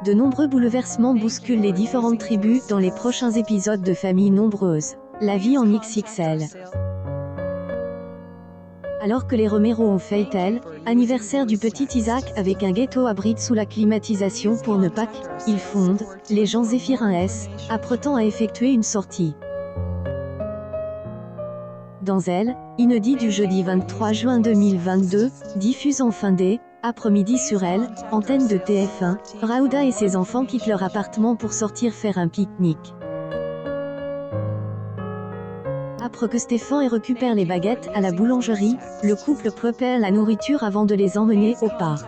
De nombreux bouleversements bousculent les différentes tribus dans les prochains épisodes de Famille nombreuse. La vie en XXL. Alors que les Romero ont fêté l'anniversaire du petit Isaac avec un ghetto abrite sous la climatisation pour ne pas qu'ils fondent, les gens Zéphirin S. apprêtant à effectuer une sortie. Dans elle, inédit du jeudi 23 juin 2022, diffuse en fin après-midi sur elle, antenne de TF1, Raouda et ses enfants quittent leur appartement pour sortir faire un pique-nique. Après que Stéphane récupère les baguettes à la boulangerie, le couple prépare la nourriture avant de les emmener au parc.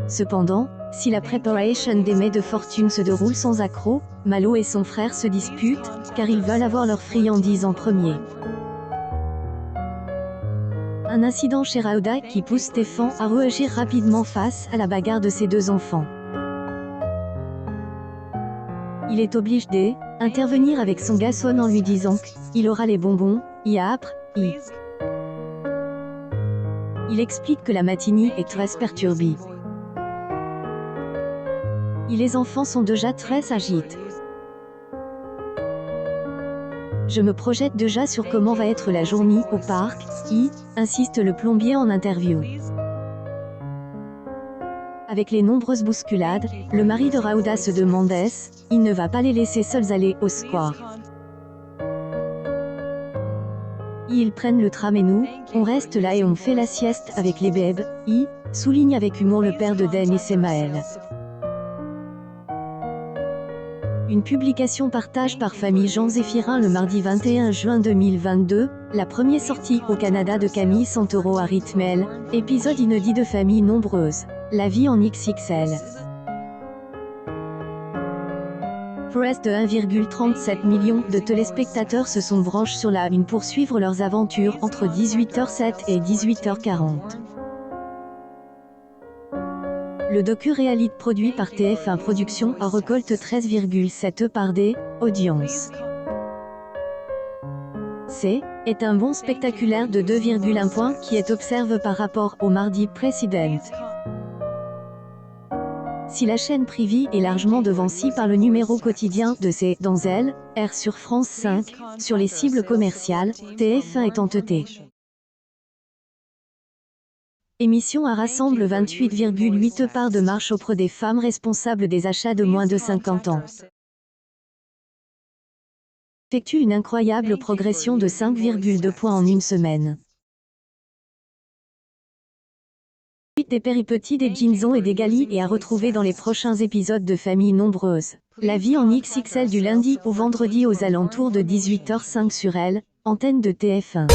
Cependant, si la préparation des mets de fortune se déroule sans accroc, Malo et son frère se disputent, car ils veulent avoir leurs friandises en premier. Un incident chez Raouda qui pousse Stéphane à réagir rapidement face à la bagarre de ses deux enfants. Il est obligé d'intervenir avec son garçon en lui disant qu'il aura les bonbons, Il explique que la matinée est très perturbée. Et les enfants sont déjà très agités. Je me projette déjà sur comment va être la journée au parc, insiste le plombier en interview. Avec les nombreuses bousculades, le mari de Raouda se demande il ne va pas les laisser seuls aller au square. Ils prennent le tram et nous, on reste là et on fait la sieste avec les bébés, souligne avec humour le père de Denis et Maël. Une publication partage par famille Jean Zéphirin le mardi 21 juin 2022, la première sortie au Canada de Camille Santoro à Ritmel, épisode inédit de Famille nombreuse. La vie en XXL. Près de 1,37 million de téléspectateurs se sont branchés sur la une pour suivre leurs aventures entre 18h07 et 18h40. Le docu-réalité produit par TF1 Productions a récolté 13,7 par des audiences. Est un bond spectaculaire de 2,1 points qui est observé par rapport au mardi précédent. Si la chaîne privée est largement devancée par le numéro quotidien de C'est dans elle, R sur France 5, sur les cibles commerciales, TF1 est en tête. Émission a rassemble 28,8 parts de marche auprès des femmes responsables des achats de moins de 50 ans. Effectue une incroyable progression de 5,2 points en une semaine. Des péripéties des Ginzon et des Gali et à retrouver dans les prochains épisodes de Famille nombreuse. La vie en XXL du lundi au vendredi aux alentours de 18h05 sur elle, antenne de TF1.